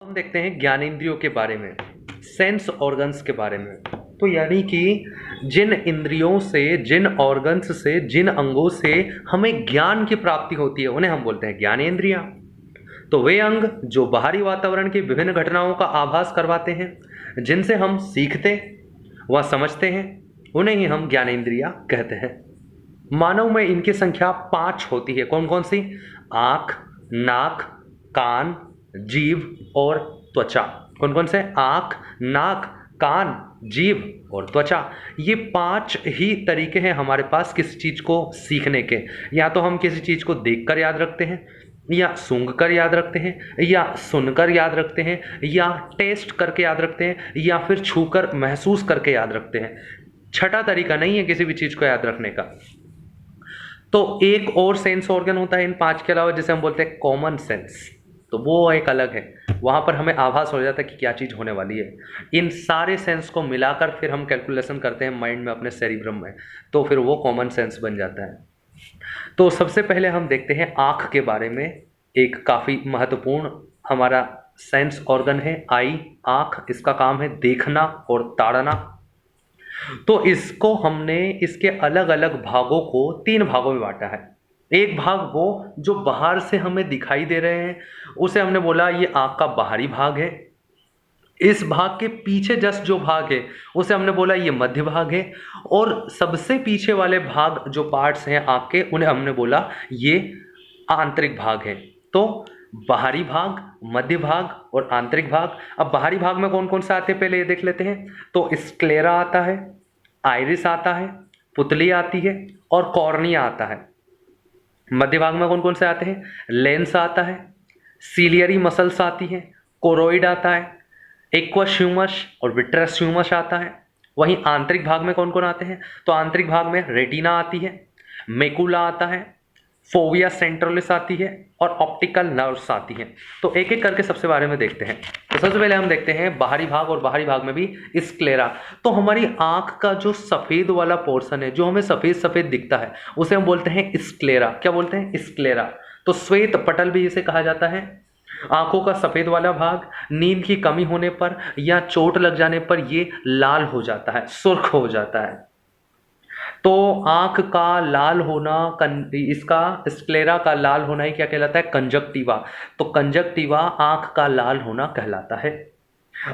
हम देखते हैं ज्ञानेंद्रियों के बारे में, सेंस ऑर्गन्स के बारे में। तो यानी कि जिन इंद्रियों से, जिन ऑर्गन्स से, जिन अंगों से हमें ज्ञान की प्राप्ति होती है उन्हें हम बोलते हैं ज्ञानेंद्रियां। तो वे अंग जो बाहरी वातावरण की विभिन्न घटनाओं का आभास करवाते हैं, जिनसे हम सीखते व समझते हैं, उन्हें ही हम ज्ञानेंद्रियां कहते हैं। मानव में इनकी संख्या 5 होती है। कौन कौन सी? आंख, नाक, कान, जीभ और त्वचा। कौन कौन से? आंख, नाक, कान, जीभ और त्वचा। ये 5 ही तरीके हैं हमारे पास किसी चीज को सीखने के। या तो हम किसी चीज को देखकर याद रखते हैं, या सूंघकर याद रखते हैं, या सुनकर याद रखते हैं, या टेस्ट करके याद रखते हैं, या फिर छूकर महसूस करके याद रखते हैं। छठा तरीका नहीं है किसी भी चीज को याद रखने का। तो एक और सेंस ऑर्गन होता है इन 5 के अलावा, जिसे हम बोलते हैं कॉमन सेंस। तो वो एक अलग है, वहां पर हमें आभास हो जाता है कि क्या चीज होने वाली है। इन सारे सेंस को मिलाकर फिर हम कैलकुलेशन करते हैं माइंड में, अपने सेरिब्रम में, तो फिर वो कॉमन सेंस बन जाता है। तो सबसे पहले हम देखते हैं आंख के बारे में। एक काफी महत्वपूर्ण हमारा सेंस ऑर्गन है आई, आंख। इसका काम है देखना और ताड़ना। तो इसको हमने इसके अलग अलग भागों को 3 भागों में बांटा है। एक भाग वो जो बाहर से हमें दिखाई दे रहे हैं, उसे हमने बोला ये आंख का बाहरी भाग है। इस भाग के पीछे जस्ट जो भाग है उसे हमने बोला ये मध्य भाग है। और सबसे पीछे वाले भाग जो पार्ट्स हैं आंख के, उन्हें हमने बोला ये आंतरिक भाग है। तो बाहरी भाग, मध्य भाग और आंतरिक भाग। अब बाहरी भाग में कौन कौन से आते हैं पहले ये देख लेते हैं। तो स्क्लेरा आता है, आइरिस आता है, पुतली आती है और कॉर्निया आता है। मध्य भाग में कौन कौन से आते हैं? लेंस आता है, सीलियरी मसल्स आती है, कोरोइड आता है, एक्वस ह्यूमस और विट्रस ह्यूमस आता है। वहीं आंतरिक भाग में कौन कौन आते हैं? तो आंतरिक भाग में रेटिना आती है, मेकुला आता है, फोविया सेंट्रलिस आती है और ऑप्टिकल नर्व्स आती हैं। तो एक एक करके सबसे बारे में देखते हैं। तो सबसे पहले हम देखते हैं बाहरी भाग, और बाहरी भाग में भी स्क्लेरा। तो हमारी आंख का जो सफेद वाला पोर्शन है, जो हमें सफेद सफेद दिखता है, उसे हम बोलते हैं स्क्लेरा। क्या बोलते हैं? स्क्लेरा। तो श्वेत पटल भी इसे कहा जाता है। आंखों का सफेद वाला भाग नींद की कमी होने पर या चोट लग जाने पर ये लाल हो जाता है, सुर्ख हो जाता है। तो आंख का लाल होना, इसका स्क्लेरा का लाल होना ही क्या कहलाता है? कंजक्टिवा। तो कंजक्टिवा आंख का लाल होना कहलाता है।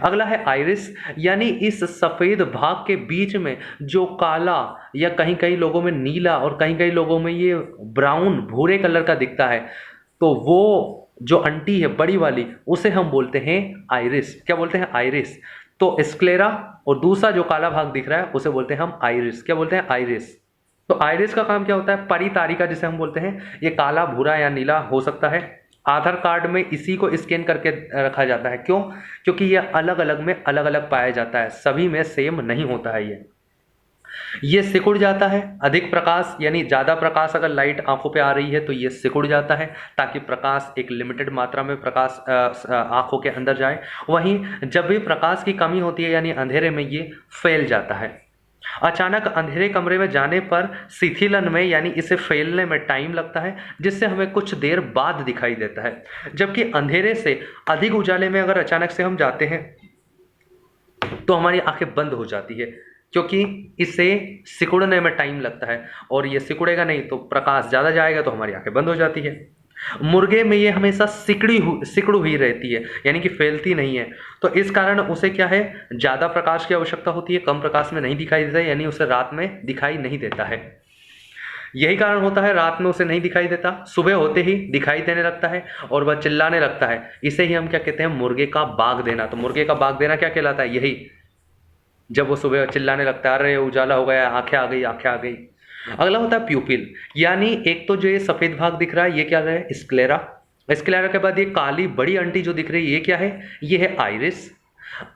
अगला है आइरिस, यानी इस सफेद भाग के बीच में जो काला या कहीं कहीं लोगों में नीला और कहीं कहीं लोगों में ये ब्राउन भूरे कलर का दिखता है, तो वो जो अंटी है बड़ी वाली, उसे हम बोलते हैं आइरिस। क्या बोलते हैं? आइरिस। तो स्क्लेरा और दूसरा जो काला भाग दिख रहा है उसे बोलते हैं हम आइरिस। क्या बोलते हैं? आइरिस। तो आइरिस का काम क्या होता है? परितारिका जिसे हम बोलते हैं, ये काला, भूरा या नीला हो सकता है। आधार कार्ड में इसी को स्कैन करके रखा जाता है। क्यों? क्योंकि ये अलग अलग में अलग अलग पाया जाता है, सभी में सेम नहीं होता है। ये सिकुड़ जाता है। अधिक प्रकाश यानी ज़्यादा प्रकाश अगर लाइट आंखों पे आ रही है तो ये सिकुड़ जाता है, ताकि प्रकाश एक लिमिटेड मात्रा में प्रकाश आंखों के अंदर जाए। वहीं जब भी प्रकाश की कमी होती है यानी अंधेरे में, ये फैल जाता है। अचानक अंधेरे कमरे में जाने पर शिथिलन में यानी इसे फैलने में टाइम लगता है, जिससे हमें कुछ देर बाद दिखाई देता है। जबकि अंधेरे से अधिक उजाले में अगर अचानक से हम जाते हैं तो हमारी आंखें बंद हो जाती है, क्योंकि इसे सिकुड़ने में टाइम लगता है। और ये सिकुड़ेगा नहीं तो प्रकाश ज़्यादा जाएगा तो हमारी आंखें बंद हो जाती है। मुर्गे में ये हमेशा सिकुड़ हुई रहती है, यानी कि फैलती नहीं है। तो इस कारण उसे क्या है, ज़्यादा प्रकाश की आवश्यकता होती है, कम प्रकाश में नहीं दिखाई देता है, यानी उसे रात में दिखाई नहीं देता है। यही कारण होता है रात में उसे नहीं दिखाई देता, सुबह होते ही दिखाई देने लगता है और वह चिल्लाने लगता है। इसे ही हम क्या कहते हैं? मुर्गे का बाग देना। तो मुर्गे का बाग देना क्या कहलाता है? यही, जब वो सुबह चिल्लाने लगता है, अरे उजाला हो गया, आंखें आ गई, आंखें आ गई। अगला होता है प्यूपिल, यानी एक तो जो ये सफेद भाग दिख रहा है ये क्या है? स्क्लेरा। स्क्लेरा के बाद ये काली बड़ी अंटी जो दिख रही है ये क्या है? ये है आइरिस।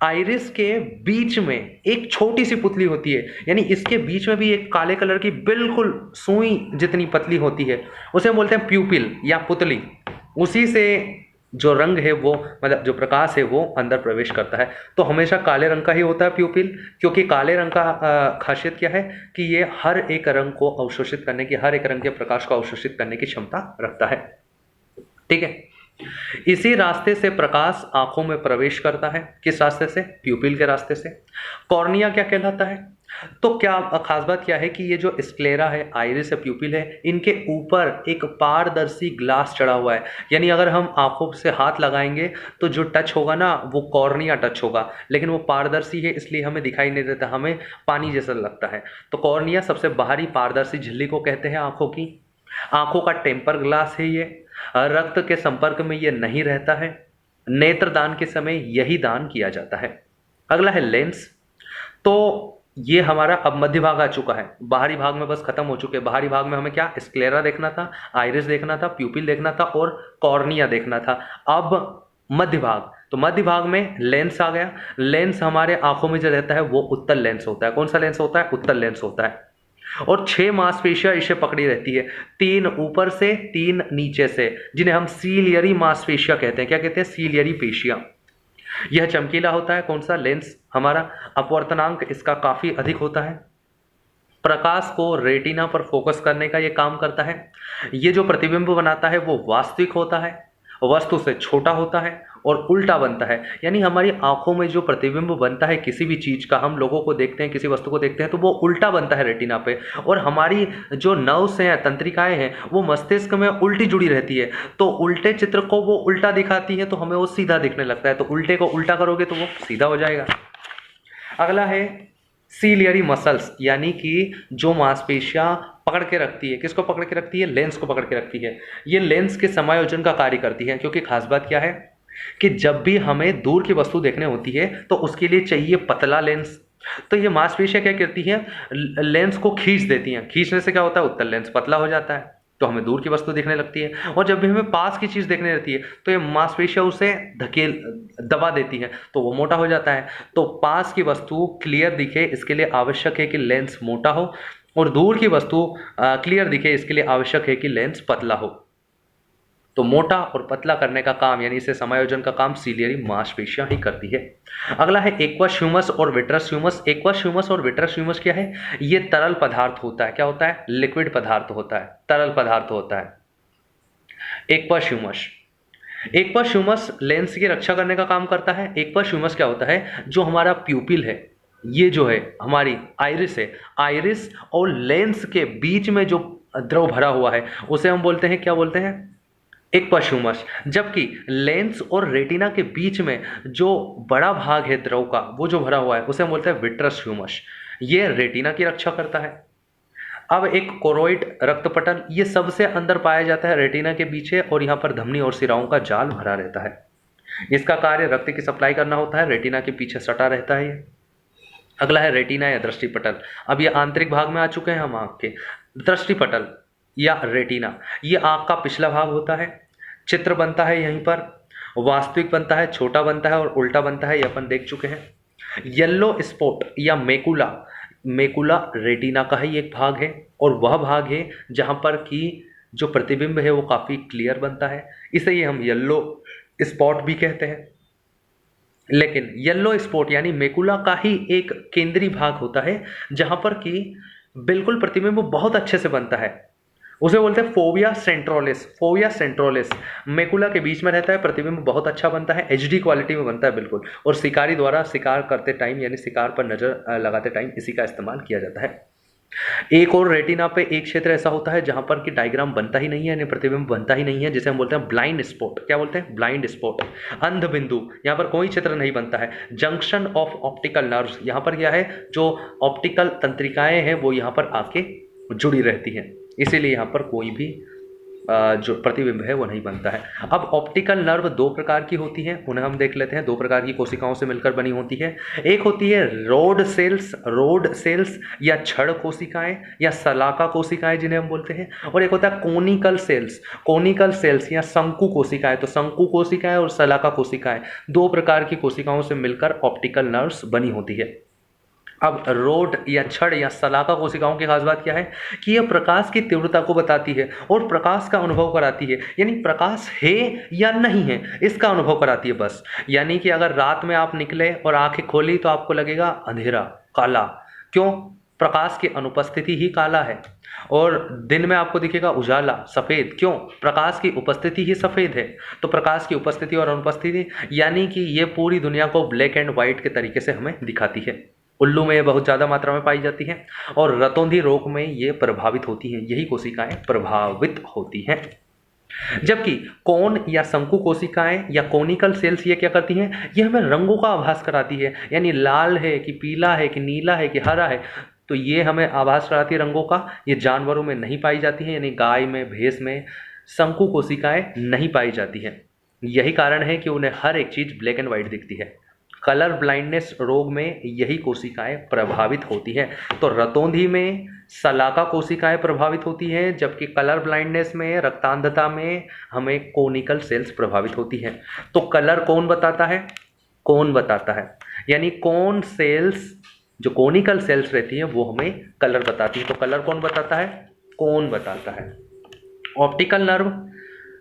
आइरिस के बीच में एक छोटी सी पुतली होती है, यानी इसके बीच में भी एक काले कलर की बिल्कुल सुई जितनी पतली होती है, उसे हम बोलते हैं प्यूपिल या पुतली। उसी से जो रंग है वो, मतलब जो प्रकाश है वो अंदर प्रवेश करता है। तो हमेशा काले रंग का ही होता है प्यूपिल, क्योंकि काले रंग का खासियत क्या है कि ये हर एक रंग को अवशोषित करने की, हर एक रंग के प्रकाश को अवशोषित करने की क्षमता रखता है। ठीक है। इसी रास्ते से प्रकाश आंखों में प्रवेश करता है। किस रास्ते से? प्यूपिल के रास्ते से। कॉर्निया क्या कहलाता है? तो क्या खास बात क्या है कि ये जो स्क्लेरा है, आइरिस है, प्यूपिल है, इनके ऊपर एक पारदर्शी ग्लास चढ़ा हुआ है। यानी अगर हम आंखों से हाथ लगाएंगे तो जो टच होगा ना वो कॉर्निया टच होगा, लेकिन वो पारदर्शी है इसलिए हमें दिखाई नहीं देता, हमें पानी जैसा लगता है। तो कॉर्निया सबसे बाहरी पारदर्शी झिल्ली को कहते हैं आंखों की। आंखों का टेम्पर ग्लास है ये। रक्त के संपर्क में ये नहीं रहता है। नेत्रदान के समय यही दान किया जाता है। अगला है लेंस। तो ये हमारा अब मध्य भाग आ चुका है, बाहरी भाग में बस खत्म हो चुके हैं। बाहरी भाग में हमें क्या? स्क्लेरा देखना था, आइरिस देखना था, प्यूपिल देखना था और कॉर्निया देखना था। अब मध्य भाग, तो मध्य भाग में लेंस आ गया। लेंस हमारे आंखों में जो रहता है वो उत्तल लेंस होता है। कौन सा लेंस होता है? उत्तल लेंस होता है। और 6 मांसपेशियां इसे पकड़ी रहती है, 3 ऊपर से 3 नीचे से, जिन्हें हम सीलियरी मांसपेशियां कहते हैं। क्या कहते हैं? सीलियरी पेशियां। यह चमकीला होता है। कौन सा? लेंस हमारा। अपवर्तनांक इसका काफी अधिक होता है। प्रकाश को रेटिना पर फोकस करने का यह काम करता है। ये जो प्रतिबिंब बनाता है वो वास्तविक होता है, वस्तु से छोटा होता है और उल्टा बनता है। यानी हमारी आंखों में जो प्रतिबिंब बनता है किसी भी चीज का, हम लोगों को देखते हैं, किसी वस्तु को देखते हैं तो वो उल्टा बनता है रेटिना पे। और हमारी जो नर्व्स हैं, तंत्रिकाएं हैं, वो मस्तिष्क में उल्टी जुड़ी रहती है। तो उल्टे चित्र को वो उल्टा दिखाती है तो हमें वो सीधा दिखने लगता है। तो उल्टे को उल्टा करोगे तो वो सीधा हो जाएगा। अगला है सीलियरी मसल्स, यानी कि जो मांसपेशियां पकड़ के रखती है। किसको पकड़ के रखती है? लेंस को पकड़ के रखती है। ये लेंस के समायोजन का कार्य करती है। क्योंकि खास बात क्या है कि जब भी हमें दूर की वस्तु देखने होती है तो उसके लिए चाहिए पतला लेंस। तो ये मांसपेशियां क्या करती हैं? लेंस को खींच देती हैं। खींचने से क्या होता है? उत्तल लेंस पतला हो जाता है, तो हमें दूर की वस्तु दिखने लगती है। और जब भी हमें पास की चीज देखने रहती है तो ये मांसपेशियां उसे धकेल दबा देती हैं, तो वो मोटा हो जाता है। तो पास की वस्तु क्लियर दिखे इसके लिए आवश्यक है कि लेंस मोटा हो, और दूर की वस्तु क्लियर दिखे इसके लिए आवश्यक है कि लेंस पतला हो। तो मोटा और पतला करने का काम, यानी इसे समायोजन का काम सीलियरी मांसपेशियां ही करती है। अगला है एक्वस ह्यूमस और विट्रस ह्यूमस। एक्वस ह्यूमस और विट्रस ह्यूमस क्या है? ये तरल पदार्थ होता है। क्या होता है? लिक्विड पदार्थ होता है, तरल पदार्थ होता है aqueous humus. Aqueous humus lens की रक्षा करने का काम करता है। एक्वस ह्यूमस क्या होता है? जो हमारा प्यूपिल है, ये जो है हमारी आइरिस है, आइरिस और लेंस के बीच में जो द्रव भरा हुआ है उसे हम बोलते हैं, क्या बोलते हैं? Aqueous humus. जबकि लेंस और रेटिना के बीच में जो बड़ा भाग है द्रव का, वो जो भरा हुआ है उसे हम बोलते हैं विट्रस ह्यूमस। ये रेटिना की रक्षा करता है। अब एक कोरोइड रक्तपटल, ये सबसे अंदर पाया जाता है रेटिना के पीछे, और यहाँ पर धमनी और सिराओं का जाल भरा रहता है। इसका कार्य रक्त की सप्लाई करना होता है, रेटिना के पीछे सटा रहता है ये। अगला है रेटिना या दृष्टिपटल। अब ये आंतरिक भाग में आ चुके हैं हम आँख के। दृष्टिपटल या रेटिना, ये आँख का पिछला भाग होता है। चित्र बनता है यहीं पर, वास्तविक बनता है, छोटा बनता है और उल्टा बनता है, ये अपन देख चुके हैं। येलो स्पॉट या मेकुला, मेकुला रेटिना का ही एक भाग है, और वह भाग है जहाँ पर कि जो प्रतिबिंब है वो काफ़ी क्लियर बनता है, इसे ये हम येलो स्पॉट भी कहते हैं। लेकिन येलो स्पॉट यानी मेकुला का ही एक केंद्रीय भाग होता है जहां पर कि बिल्कुल प्रतिबिंब बहुत अच्छे से बनता है, उसे बोलते हैं फोविया सेंट्रोलिस। फोविया सेंट्रोलिस मेकुला के बीच में रहता है, प्रतिबिंब बहुत अच्छा बनता है, एचडी क्वालिटी में बनता है बिल्कुल, और शिकारी द्वारा शिकार करते टाइम यानी शिकार पर नजर लगाते टाइम इसी का इस्तेमाल किया जाता है। एक और रेटिना पे एक क्षेत्र ऐसा होता है जहां पर कि डायग्राम बनता ही नहीं है, यानी प्रतिबिंब बनता ही नहीं है, जिसे हम बोलते हैं ब्लाइंड स्पॉट। क्या बोलते हैं? ब्लाइंड स्पॉट, अंध बिंदु। यहाँ पर कोई चित्र नहीं बनता है। जंक्शन ऑफ ऑप्टिकल नर्व्स, यहाँ पर क्या है? जो ऑप्टिकल तंत्रिकाएं हैं वो यहाँ पर आके जुड़ी रहती हैं, इसीलिए यहाँ पर कोई भी जो प्रतिबिंब है वो नहीं बनता है। अब ऑप्टिकल नर्व 2 प्रकार की होती हैं, उन्हें हम देख लेते हैं। 2 प्रकार की कोशिकाओं से मिलकर बनी होती है। एक होती है रोड सेल्स या छड़ कोशिकाएं या सलाका कोशिकाएं जिन्हें हम बोलते हैं, और एक होता है कोनिकल सेल्स या शंकु कोशिकाएं। तो शंकु कोशिकाएं और सलाका कोशिकाएं 2 प्रकार की कोशिकाओं से मिलकर ऑप्टिकल नर्व्स बनी होती है। अब रोड या छड़ या सलाका कोशिकाओं की खास बात क्या है कि यह प्रकाश की तीव्रता को बताती है और प्रकाश का अनुभव कराती है, यानी प्रकाश है या नहीं है इसका अनुभव कराती है बस। यानी कि अगर रात में आप निकले और आंखें खोली तो आपको लगेगा अंधेरा, काला। क्यों? प्रकाश की अनुपस्थिति ही काला है, और दिन में आपको दिखेगा उजाला सफ़ेद। क्यों? प्रकाश की उपस्थिति ही सफ़ेद है। तो प्रकाश की उपस्थिति और अनुपस्थिति, यानी कि ये पूरी दुनिया को ब्लैक एंड वाइट के तरीके से हमें दिखाती है। उल्लू में ये बहुत ज़्यादा मात्रा में पाई जाती है, और रतौंधी रोग में ये प्रभावित होती है, यही कोशिकाएं प्रभावित होती हैं। जबकि कोन या शंकु कोशिकाएं या कोनिकल सेल्स ये क्या करती हैं? ये हमें रंगों का आभास कराती है, यानी लाल है कि पीला है कि नीला है कि हरा है, तो ये हमें आभास कराती है रंगों का। ये जानवरों में नहीं पाई जाती है, यानी गाय में, भैंस में शंकु कोशिकाएं नहीं पाई जाती हैं। यही कारण है कि उन्हें हर एक चीज़ ब्लैक एंड वाइट दिखती है। कलर ब्लाइंडनेस रोग में यही कोशिकाएं प्रभावित होती हैं। तो रतौंधी में शलाका कोशिकाएं प्रभावित होती हैं, जबकि कलर ब्लाइंडनेस में, रक्तांधता में हमें कोनिकल सेल्स प्रभावित होती हैं। तो कलर कौन बताता है? कौन बताता है, यानी कौन सेल्स, जो कोनिकल सेल्स रहती हैं वो हमें कलर बताती है। तो कलर कौन बताता है? कौन बताता है। ऑप्टिकल नर्व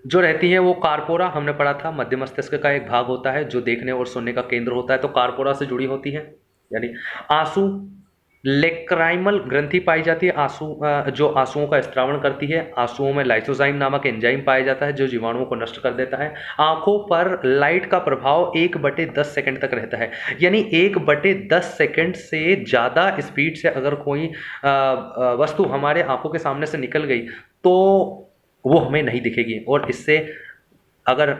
जो रहती है वो कार्पोरा, हमने पढ़ा था, मध्य मस्तिष्क का एक भाग होता है जो देखने और सुनने का केंद्र होता है, तो कार्पोरा से जुड़ी होती है। यानी आंसू, लेक्राइमल ग्रंथि पाई जाती है, आंसू जो आंसुओं का स्त्रावण करती है। आंसुओं में लाइसोजाइम नामक एंजाइम पाया जाता है जो जीवाणुओं को नष्ट कर देता है। आंखों पर लाइट का प्रभाव 1/10 सेकंड तक रहता है, यानी 1/10 सेकंड से ज़्यादा स्पीड से अगर कोई वस्तु हमारे आंखों के सामने से निकल गई तो वो हमें नहीं दिखेगी, और इससे अगर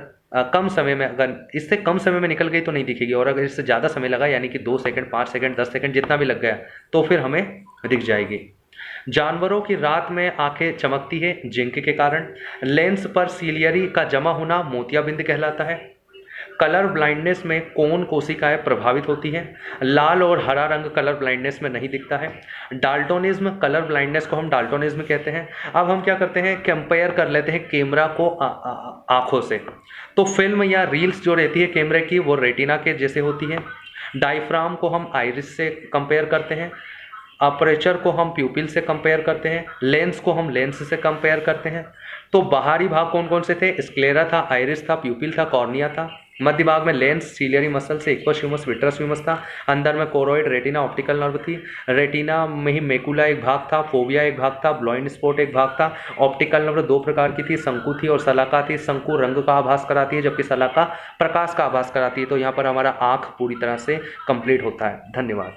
कम समय में, अगर इससे कम समय में निकल गई तो नहीं दिखेगी, और अगर इससे ज़्यादा समय लगा, यानी कि 2 सेकंड, 5 सेकंड, 10 सेकंड जितना भी लग गया, तो फिर हमें दिख जाएगी। जानवरों की रात में आंखें चमकती है जिंक के कारण। लेंस पर सीलियरी का जमा होना मोतियाबिंद कहलाता है। कलर ब्लाइंडनेस में कौन कोशिकाएं प्रभावित होती हैं? लाल और हरा रंग कलर ब्लाइंडनेस में नहीं दिखता है। डाल्टोनिज्म, कलर ब्लाइंडनेस को हम डाल्टोनिज्म कहते हैं। अब हम क्या करते हैं, कंपेयर कर लेते हैं कैमरा को आंखों से। तो फिल्म या रील्स जो रहती है कैमरे की वो रेटिना के जैसे होती है। डायफ्राम को हम आइरिस से कंपेयर करते हैं। अपर्चर को हम प्यूपिल से कंपेयर करते हैं। लेंस को हम लेंस से कंपेयर करते हैं। तो बाहरी भाग कौन कौन से थे? स्क्लेरा था, आइरिस था, प्यूपिल था, कॉर्निया था। मध्य भाग में लेंस, सीलियरी मसल से एक्वस ह्यूमस, विट्रस ह्यूमस था। अंदर में कोरोइड, रेटिना, ऑप्टिकल नर्व थी। रेटिना में ही मेकुला एक भाग था, फोविया एक भाग था, ब्लाइंड स्पॉट एक भाग था। ऑप्टिकल नर्व 2 प्रकार की थी, शंकु थी और शलाका थी। शंकु रंग का आभास कराती है, जबकि शलाका प्रकाश का आभास कराती है। तो यहाँ पर हमारा आँख पूरी तरह से कंप्लीट होता है। धन्यवाद।